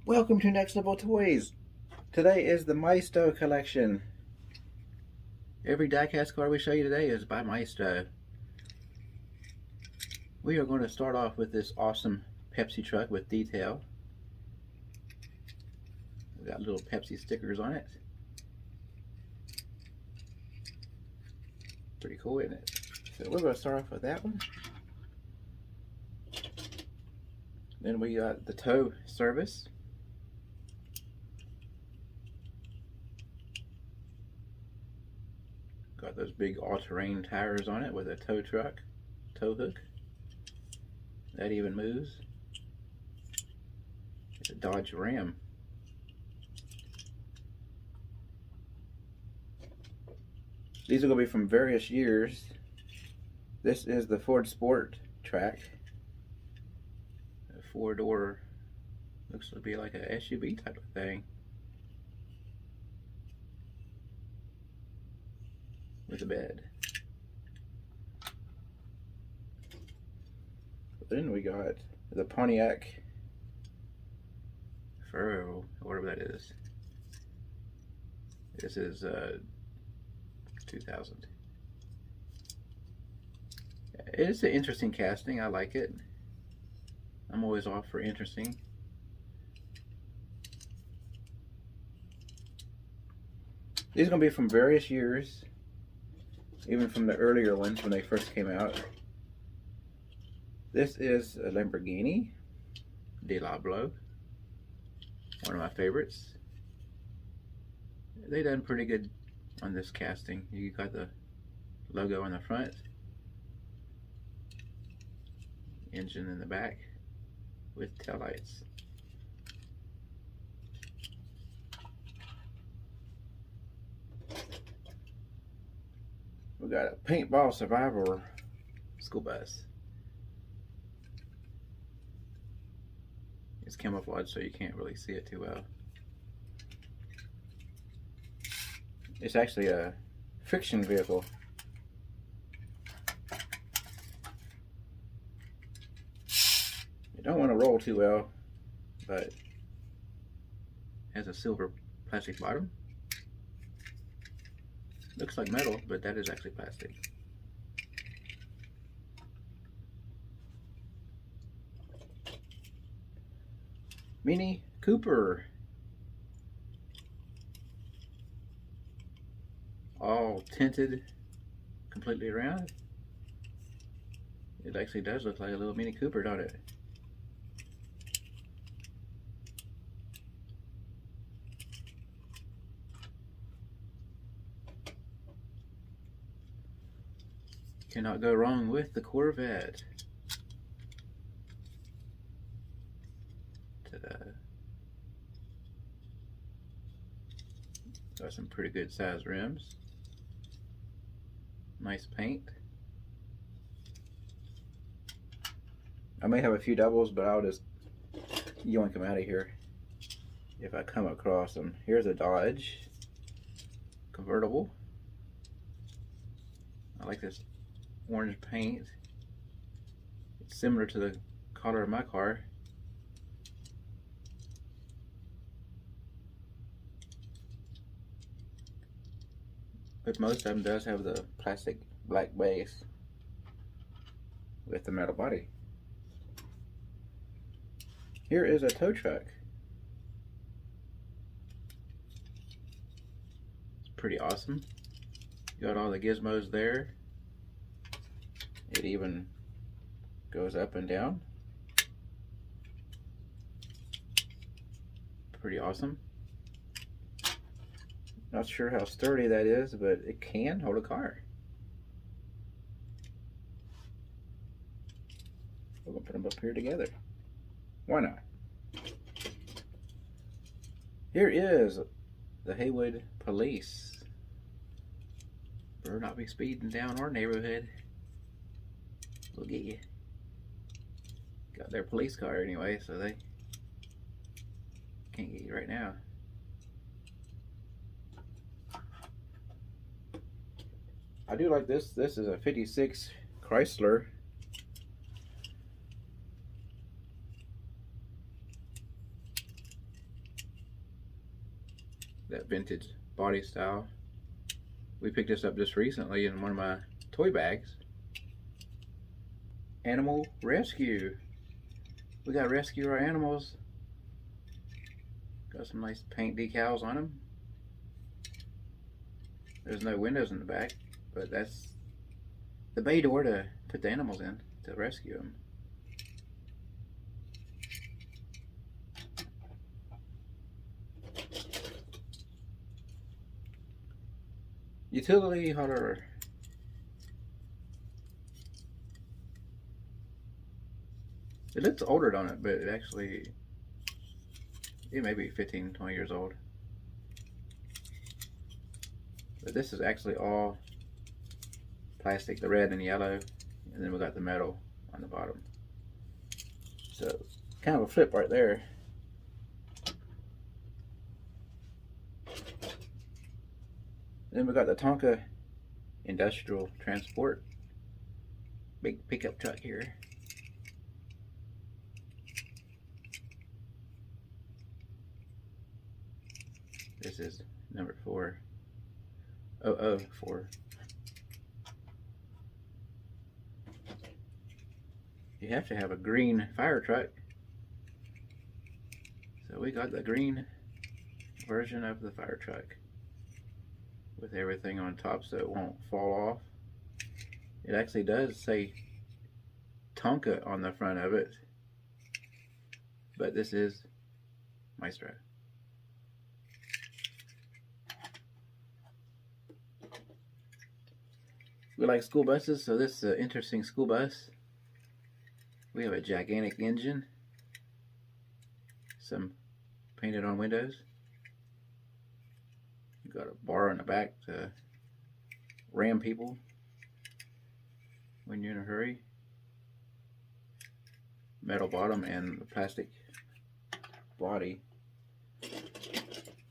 Welcome to Next Level Toys. Today is the Maisto collection. Every diecast card we show you today is by Maisto. We are going to start off with this awesome Pepsi truck with detail. We got little Pepsi stickers on it. Pretty cool, isn't it? So we're going to start off with that one. Then we got the tow service. Got those big all-terrain tires on it with a tow truck, tow hook. That even moves. It's a Dodge Ram. These are going to be from various years. This is the Ford Sport Track. A four-door, looks to be like a SUV type of thing. With a bed. Then we got the Pontiac Furrow, whatever that is. This is 2000. It's an interesting casting. I like it. I'm always off for interesting. These are going to be from various years. Even from the earlier ones when they first came out. This is a Lamborghini Diablo, one of my favorites. They done pretty good on this casting. You got the logo on the front, engine in the back with taillights. We got a Paintball Survivor school bus. It's camouflage, so you can't really see it too well. It's actually a friction vehicle. You don't want to roll too well, but it has a silver plastic bottom. Looks like metal, but that is actually plastic. Mini Cooper. All tinted completely around. It actually does look like a little Mini Cooper, don't it? Cannot go wrong with the Corvette. Ta-da. Got some pretty good size rims. Nice paint. I may have a few doubles, but I'll just yoink them out of here if I come across them. Here's a Dodge Convertible. I like this orange paint. It's similar to the color of my car. But most of them does have the plastic black base with the metal body. Here is a tow truck. It's pretty awesome. You got all the gizmos there. It even goes up and down. Pretty awesome. Not sure how sturdy that is, but it can hold a car. We're going to put them up here together. Why not? Here is the Haywood Police. Better not be speeding down our neighborhood. We'll get you. Got their police car anyway, so they can't get you right now. I do like this. This is a 56 Chrysler. that vintage body style. We picked this up just recently in one of my toy bags. Animal rescue. We got to rescue our animals. Got some nice paint decals on them. There's no windows in the back, but that's the bay door to put the animals in to rescue them. Utility hauler. It looks older on it, but it actually, it may be 15, 20 years old. But this is actually all plastic, the red and yellow, and then we got the metal on the bottom. So kind of a flip right there. Then we got the Tonka industrial transport, big pickup truck here. This is number 4004. You have to have a green fire truck. So we got the green version of the fire truck with everything on top so it won't fall off. It actually does say Tonka on the front of it, but this is Maestro. We like school buses, so this is an interesting school bus. We have a gigantic engine, some painted on windows. We've got a bar in the back to ram people when you're in a hurry. Metal bottom and the plastic body.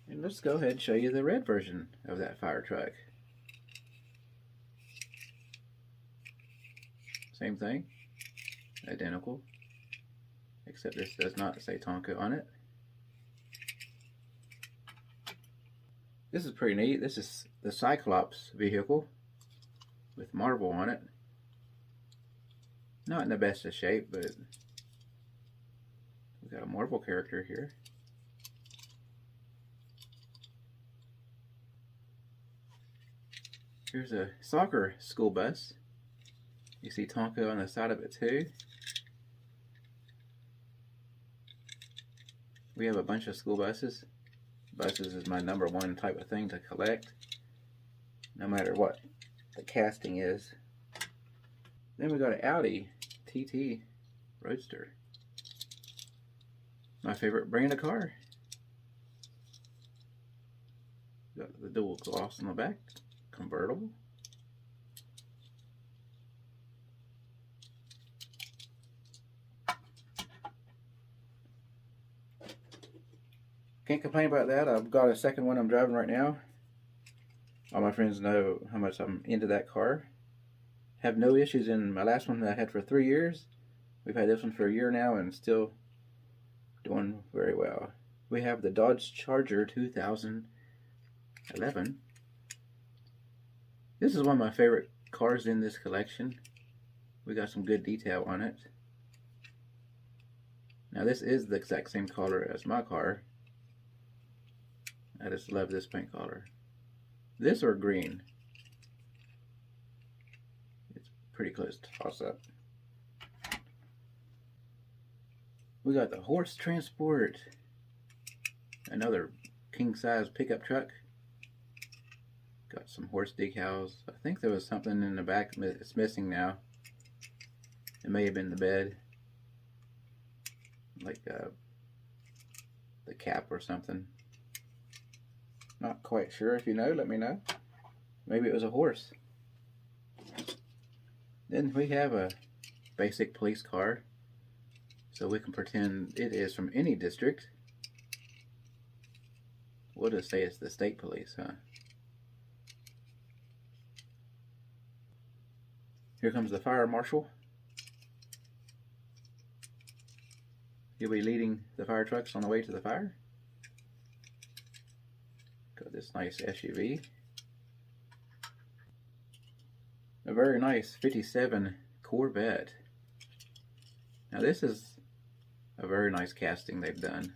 And let's go ahead and show you the red version of that fire truck. Same thing, identical, except this does not say Tonka on it. This is pretty neat. This is the Cyclops vehicle with marble on it. Not in the best of shape, but we got a marble character here. Here's a soccer school bus. You see Tonka on the side of it too. We have a bunch of school buses. Buses is my #1 type of thing to collect, no matter what the casting is. Then we got an Audi TT Roadster. My favorite brand of car. Got the dual gloss on the back. Convertible. Can't complain about that. I've got a second one I'm driving right now. All my friends know how much I'm into that car. Have no issues in my last one that I had for 3 years. We've had this one for a year now and still doing very well. We have the Dodge Charger 2011. This is one of my favorite cars in this collection. We got some good detail on it. Now this is the exact same color as my car. I just love this paint color. This or green. It's pretty close to toss up. We got the Horse Transport. Another king size pickup truck. Got some horse decals. I think there was something in the back that's missing now. It may have been the bed. Like the cap or something. Not quite sure. If you know, let me know. Maybe it was a horse. Then we have a basic police car. So we can pretend it is from any district. We'll just say it's the state police, huh? Here comes the fire marshal. He'll be leading the fire trucks on the way to the fire. this nice SUV. A very nice 57 Corvette. Now this is a very nice casting they've done.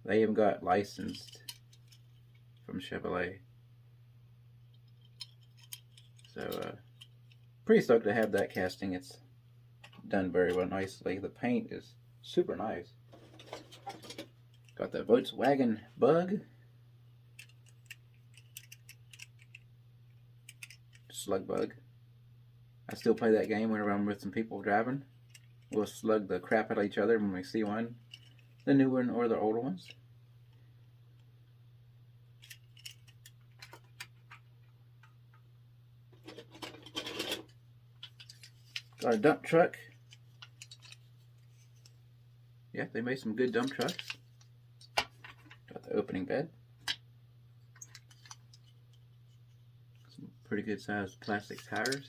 They even got licensed from Chevrolet. So pretty stoked to have that casting. It's done very well nicely. The paint is super nice. Got the Volkswagen Bug. Slug Bug. I still play that game whenever I'm with some people driving. We'll slug the crap out of each other when we see one. The new one or the older ones. Got a dump truck. Yeah, they made some good dump trucks. Got the opening bed. Some pretty good sized plastic tires.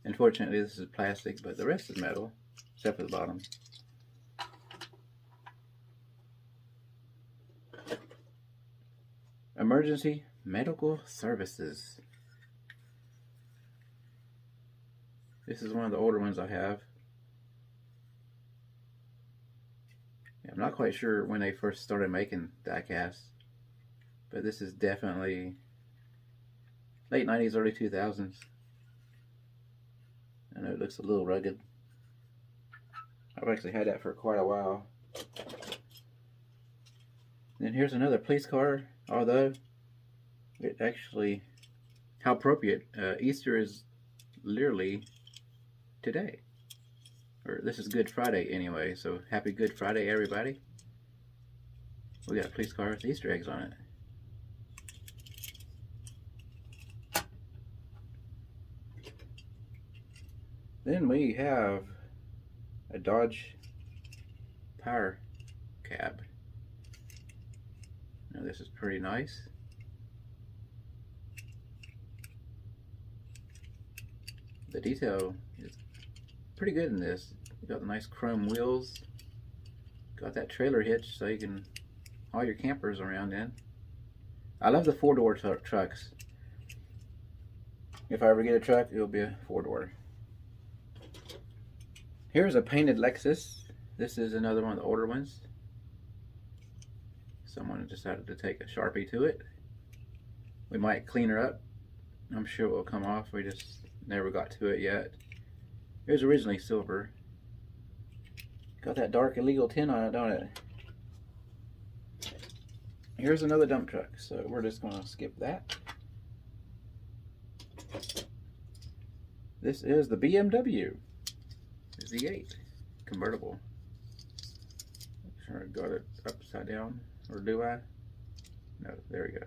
Unfortunately, this is plastic, but the rest is metal, except for the bottom. Emergency medical services. This is one of the older ones I have. Yeah, I'm not quite sure when they first started making diecast, but this is definitely late 90s, early 2000s. I know it looks a little rugged. I've actually had that for quite a while. Then here's another police car, although it actually, how appropriate, Easter is literally today. Or this is Good Friday anyway, so happy Good Friday everybody. We got a police car with Easter eggs on it. Then we have a Dodge Power Cab. Now this is pretty nice. The detail is pretty good in this. You got the nice chrome wheels. Got that trailer hitch so you can haul your campers around in. I love the four-door trucks. If I ever get a truck, it'll be a four-door. Here's a painted Lexus. This is another one of the older ones. Someone decided to take a Sharpie to it. We might clean her up. I'm sure it will come off. We just never got to it yet. It was originally silver. Got that dark illegal tin on it, don't it? Here's another dump truck, so we're just going to skip that. This is the BMW Z8 convertible. Make sure I got it upside down, or do I? No, there we go.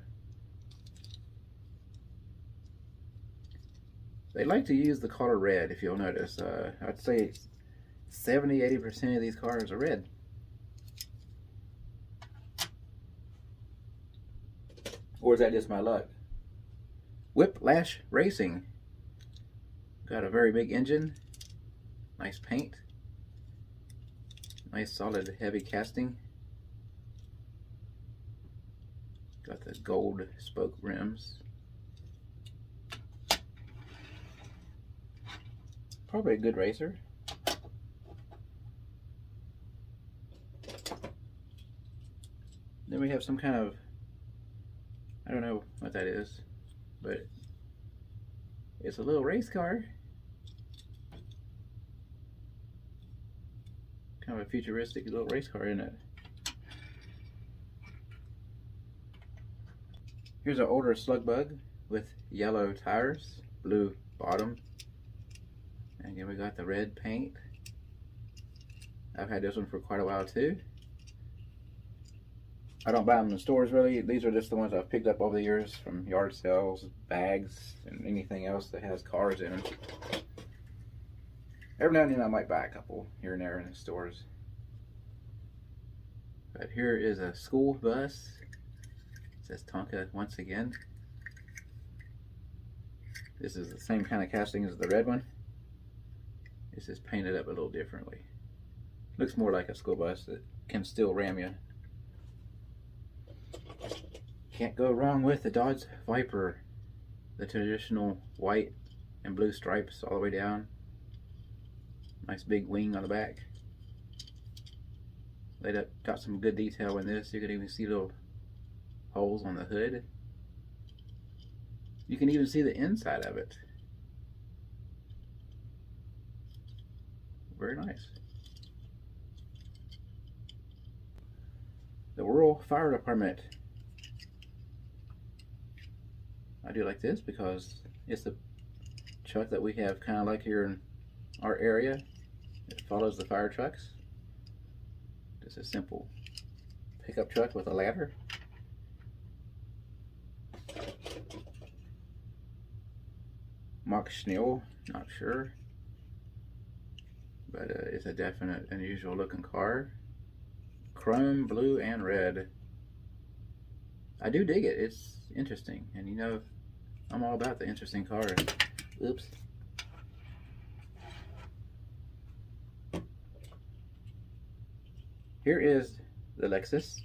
They like to use the color red, if you'll notice. I'd say 70–80% of these cars are red. Or is that just my luck? Whiplash Racing. Got a very big engine. Nice paint. Nice solid heavy casting. Got the gold spoke rims. Probably a good racer. Then we have some kind of, I don't know what that is, but it's a little race car. Kind of a futuristic little race car, isn't it? Here's an older Slug Bug with yellow tires, blue bottom. And again, we got the red paint. I've had this one for quite a while too. I don't buy them in the stores really. These are just the ones I've picked up over the years from yard sales, bags, and anything else that has cars in them. Every now and then I might buy a couple here and there in the stores. But here is a school bus. It says Tonka once again. This is the same kind of casting as the red one. This is painted up a little differently. Looks more like a school bus that can still ram you Can't go wrong with the Dodge Viper. The traditional white and blue stripes all the way down. Nice big wing on the back. They got some good detail in this. You can even see little holes on the hood. You can even see the inside of it. Very nice. The Rural Fire Department. I do like this because it's the truck that we have kind of like here in our area. It follows the fire trucks. Just a simple pickup truck with a ladder. Mock Schnell, not sure. But it's a definite unusual looking car. Chrome, blue, and red. I do dig it. It's interesting. And you know, I'm all about the interesting cars. Oops. Here is the Lexus.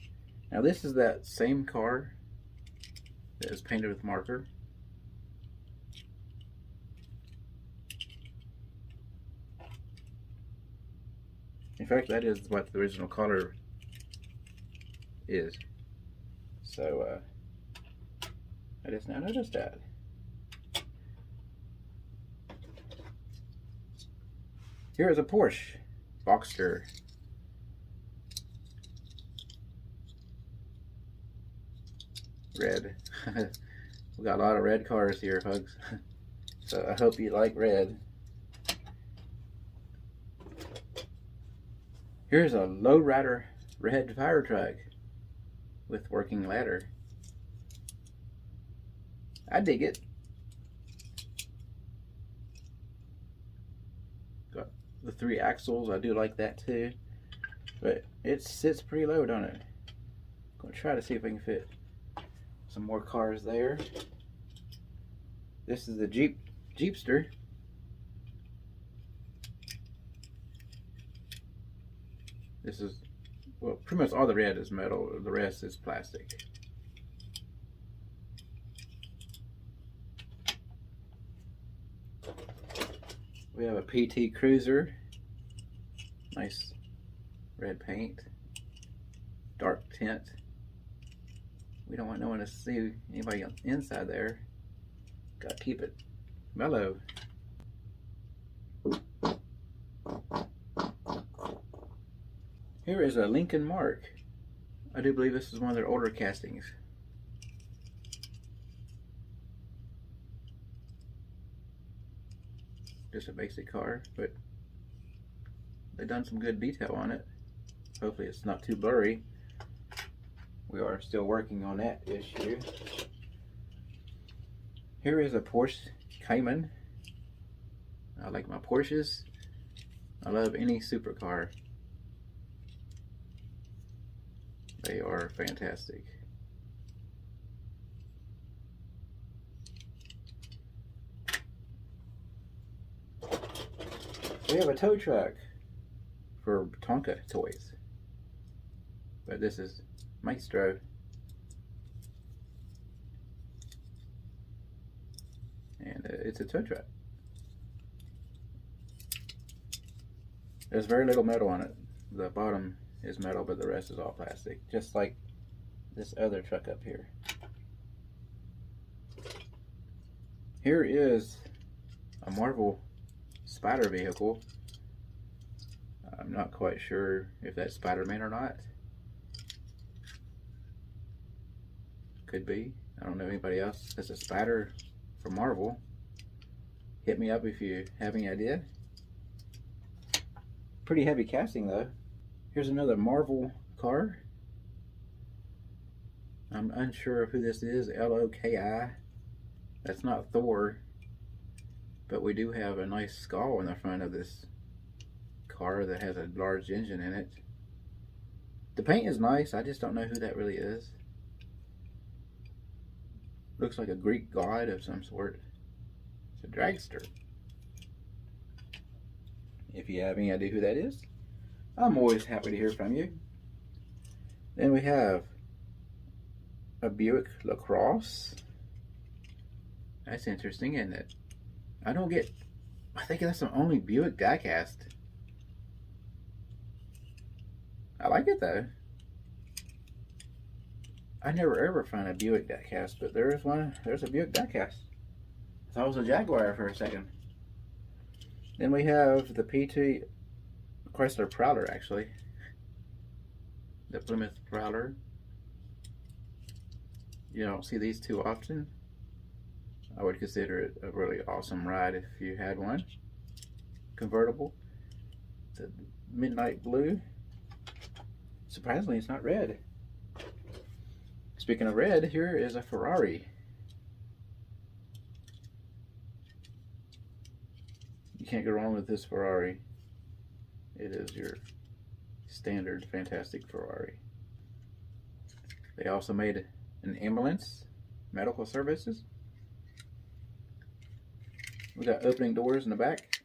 Now this is that same car that is painted with marker. In fact, that is what the original color is. So, I just now noticed that. Here is a Porsche Boxster. Red. We got a lot of red cars here, folks. So I hope you like red. Here's a lowrider red fire truck with working ladder. I dig it. Got the 3 axles. I do like that too. But it sits pretty low, don't it? I'm gonna try to see if I can fit some more cars there. This is the Jeepster. This is, well, pretty much all the red is metal, the rest is plastic. We have a PT Cruiser. Nice red paint. Dark tint. We don't want no one to see anybody inside there. Gotta keep it mellow. Here is a Lincoln Mark. I do believe this is one of their older castings. Just a basic car, but they've done some good detail on it. Hopefully it's not too blurry. We are still working on that issue. Here is a Porsche Cayman. I like my Porsches. I love any supercar. They are fantastic. We have a tow truck for Tonka toys. But this is Maestro. And it's a tow truck. There's very little metal on it. The bottom is metal, but the rest is all plastic. Just like this other truck up here. Here is a Marvel Spider vehicle. I'm not quite sure if that's Spider-Man or not. Could be. I don't know anybody else that's a Spider from Marvel. Hit me up if you have any idea. Pretty heavy casting though. Here's another Marvel car. I'm unsure of who this is. Loki. That's not Thor. But we do have a nice skull in the front of this car that has a large engine in it. The paint is nice. I just don't know who that really is. Looks like a Greek god of some sort. It's a dragster. If you have any idea who that is, I'm always happy to hear from you. Then we have a Buick Lacrosse. That's interesting, isn't it? I think that's the only Buick diecast. I like it though. I never ever find a Buick diecast, but there is one. There's a Buick diecast. I thought it was a Jaguar for a second. Then we have the P2 Chrysler Prowler, actually. The Plymouth Prowler. You don't see these too often. I would consider it a really awesome ride if you had one. Convertible. The midnight blue. Surprisingly, it's not red. Speaking of red, here is a Ferrari. You can't go wrong with this Ferrari. It is your standard fantastic Ferrari. They also made an ambulance, medical services. We got opening doors in the back.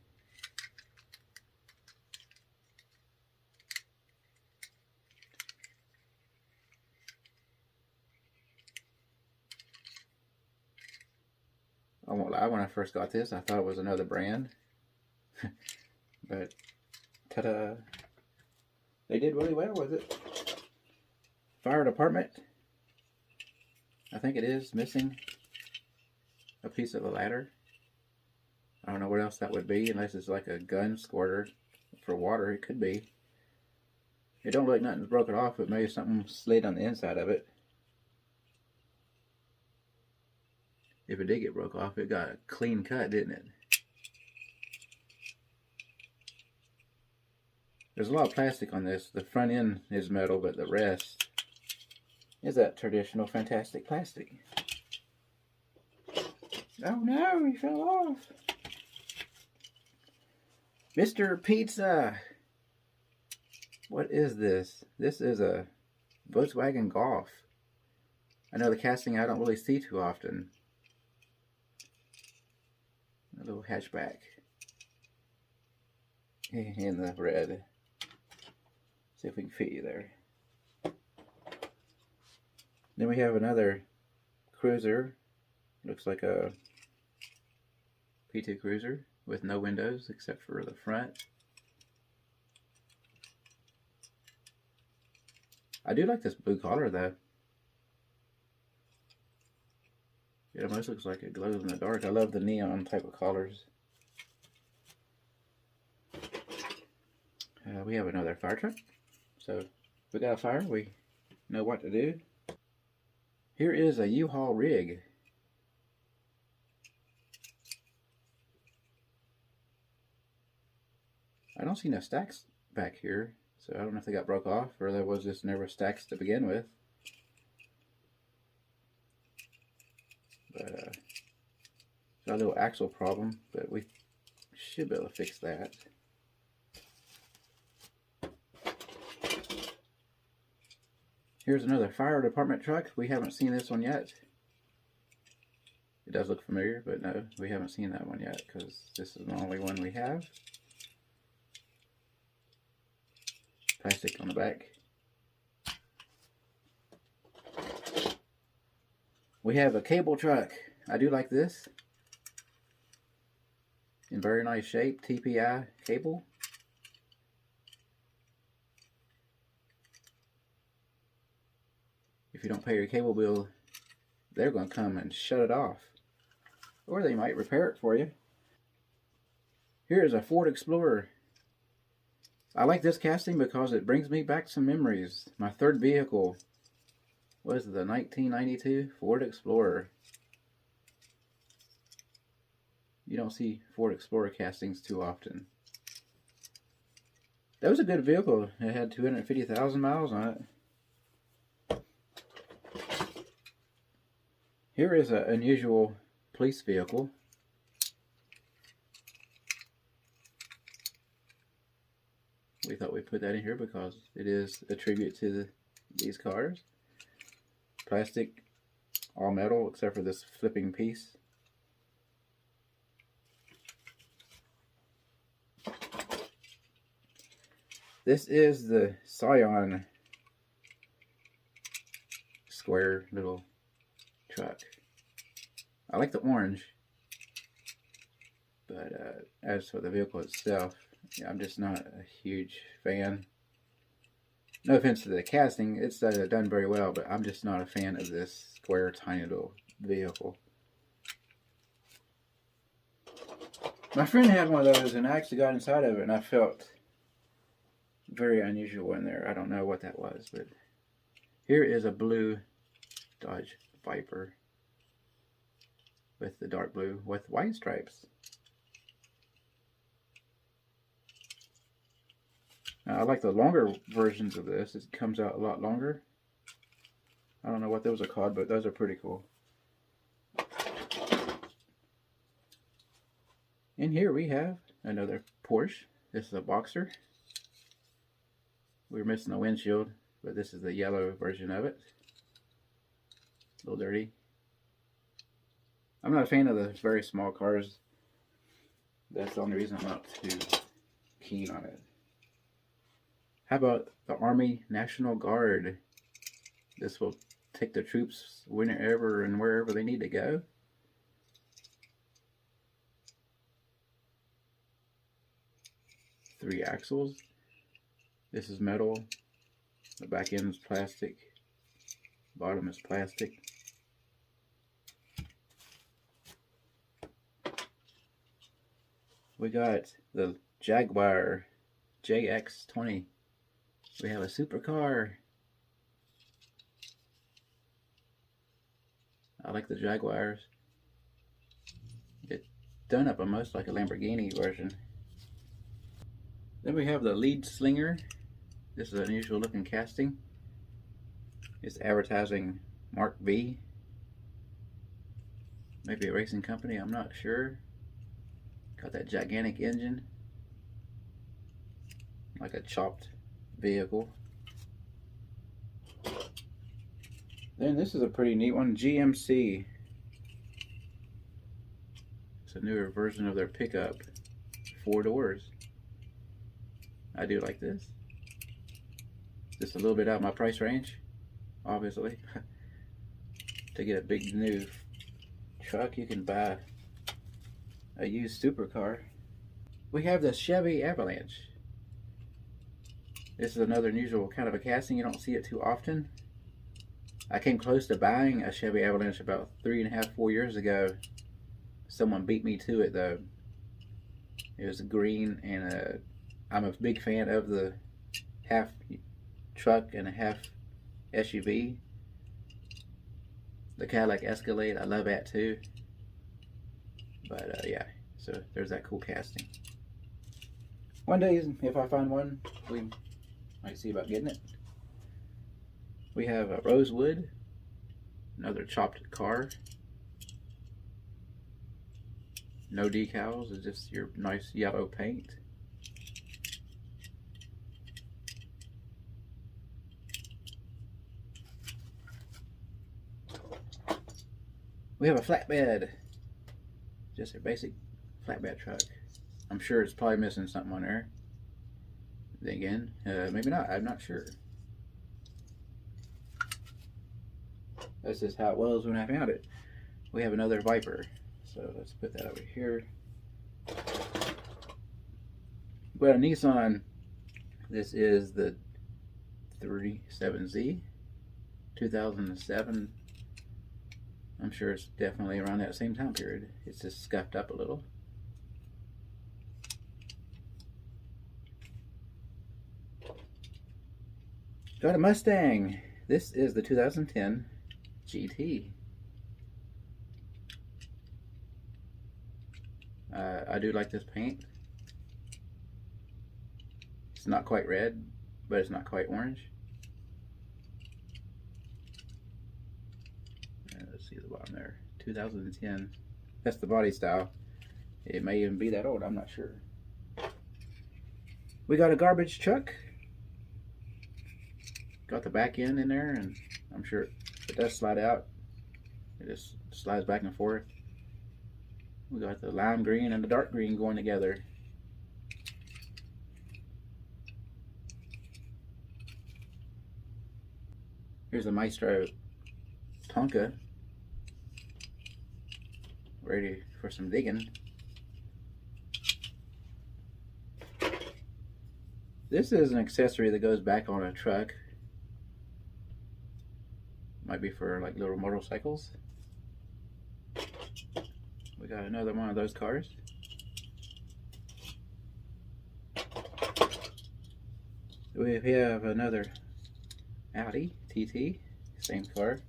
I won't lie, when I first got this, I thought it was another brand. But, ta-da! They did really well with it. Fire department. I think it is missing a piece of the ladder. I don't know what else that would be, unless it's like a gun squirter for water. It could be. It don't look like nothing's broken off, but maybe something slid on the inside of it. If it did get broke off, it got a clean cut, didn't it? There's a lot of plastic on this. The front end is metal, but the rest is that traditional fantastic plastic. Oh no, he fell off. Mr. Pizza. What is this? This is a Volkswagen Golf. I know the casting I don't really see too often. A little hatchback. In the red. See if we can fit you there. Then we have another cruiser. Looks like a P2 cruiser with no windows except for the front. I do like this blue color though. It almost looks like it glows in the dark. I love the neon type of colors. We have another fire truck. So if we got a fire, we know what to do. Here is a U-Haul rig. I don't see no stacks back here, so I don't know if they got broke off or there was just never stacks to begin with. But got a little axle problem, but we should be able to fix that. Here's another fire department truck. We haven't seen this one yet. It does look familiar, but no, we haven't seen that one yet because this is the only one we have. Plastic on the back. We have a cable truck. I do like this. In very nice shape, TPI cable. If you don't pay your cable bill, they're going to come and shut it off. Or they might repair it for you. Here's a Ford Explorer. I like this casting because it brings me back some memories. My third vehicle was the 1992 Ford Explorer. You don't see Ford Explorer castings too often. That was a good vehicle. It had 250,000 miles on it. Here is an unusual police vehicle. We thought we'd put that in here because it is a tribute to these cars. Plastic, all metal except for this flipping piece. This is the Scion square little I like the orange, but as for the vehicle itself, yeah, I'm just not a huge fan. No offense to the casting, it's done very well, but I'm just not a fan of this square, tiny little vehicle. My friend had one of those, and I actually got inside of it, and I felt very unusual in there. I don't know what that was, but here is a blue Dodge Viper with the dark blue with white stripes. Now, I like the longer versions of this. It comes out a lot longer. I don't know what those are called, but those are pretty cool. In here we have another Porsche. This is a Boxster. We were missing the windshield, but this is the yellow version of it. A little dirty. I'm not a fan of the very small cars. That's the only reason I'm not too keen on it. How about the Army National Guard? This will take the troops whenever and wherever they need to go. Three axles. This is metal. The back end is plastic. Bottom is plastic. We got the Jaguar Jx20. We have a supercar. I like the Jaguars. It's done up almost like a Lamborghini version. Then we have the Lead Slinger. This is an unusual looking casting. It's advertising Mark V. Maybe a racing company, I'm not sure. Got that gigantic engine. Like a chopped vehicle. Then this is a pretty neat one, GMC. It's a newer version of their pickup. 4 doors. I do like this. Just a little bit out of my price range, obviously. To get a big new truck, you can buy a used supercar. We have the Chevy Avalanche. This is another unusual kind of a casting. You don't see it too often. I came close to buying a Chevy Avalanche about 3.5, 4 years ago. Someone beat me to it though. It was green, and I'm a big fan of the half truck and a half SUV. The Cadillac Escalade, I love that too. But yeah, so there's that cool casting. One day, if I find one, we might see about getting it. We have a Rosewood, another chopped car. No decals, it's just your nice yellow paint. We have a flatbed, just a basic flatbed truck. I'm sure it's probably missing something on there. Then again, maybe not, I'm not sure. That's just how it was when I found it. We have another Viper, so let's put that over here. We got a Nissan. This is the 37Z, 2007. I'm sure it's definitely around that same time period. It's just scuffed up a little. Got a Mustang. This is the 2010 GT. I do like this paint. It's not quite red, but it's not quite orange. Let's see the bottom there. 2010. That's the body style. It may even be that old, I'm not sure. We got a garbage truck. Got the back end in there, and I'm sure it does slide out. It just slides back and forth. We got the lime green and the dark green going together. Here's a Maestro Tonka. ready for some digging. This is an accessory that goes back on a truck. Might be for like little motorcycles. We got another one of those cars. We have another Audi TT, same car.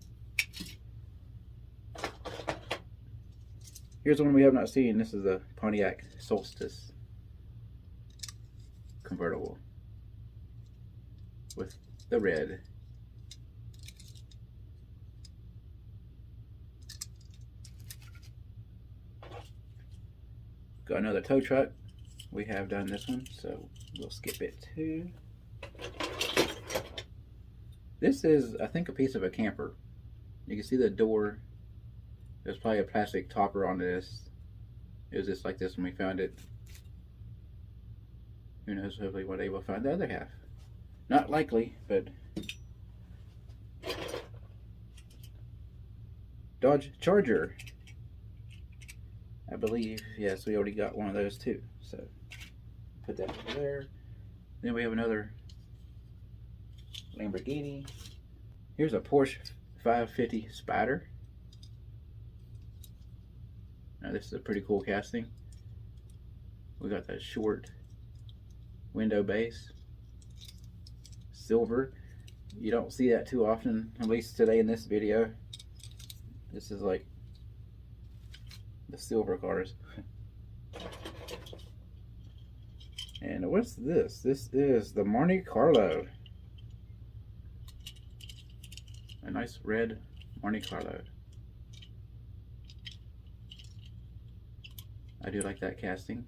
Here's one we have not seen. This is a Pontiac Solstice convertible with the red. Got another tow truck. We have done this one, so we'll skip it too. This is, I think, a piece of a camper. You can see the door. There's probably a plastic topper on this. It was just like this when we found it. Who knows, hopefully one day we'll find the other half. Not likely, but Dodge Charger. I believe, yes, we already got one of those too. So put that over there. Then we have another Lamborghini. Here's a Porsche 550 Spider. Now this is a pretty cool casting. We got that short window base. Silver. You don't see that too often, at least today in this video. This is like the silver cars. And what's this? This is the Monte Carlo. A nice red Monte Carlo. I do like that casting.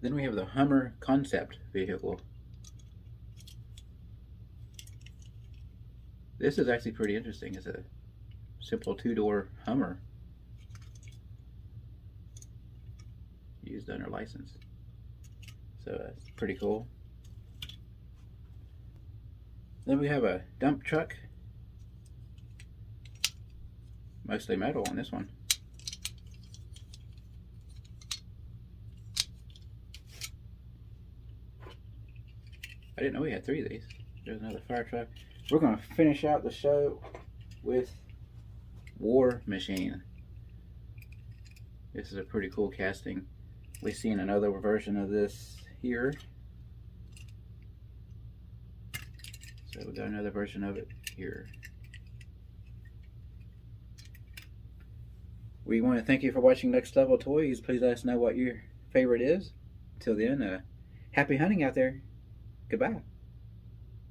Then we have the Hummer concept vehicle. This is actually pretty interesting. It's a simple two-door Hummer. Used under license. So that's pretty cool. Then we have a dump truck. Mostly metal on this one. I didn't know we had 3 of these. There's another fire truck. We're going to finish out the show with War Machine. This is a pretty cool casting. We've seen another version of this here. So we got another version of it here. We want to thank you for watching Next Level Toys. Please let us know what your favorite is. Until then, happy hunting out there. Goodbye.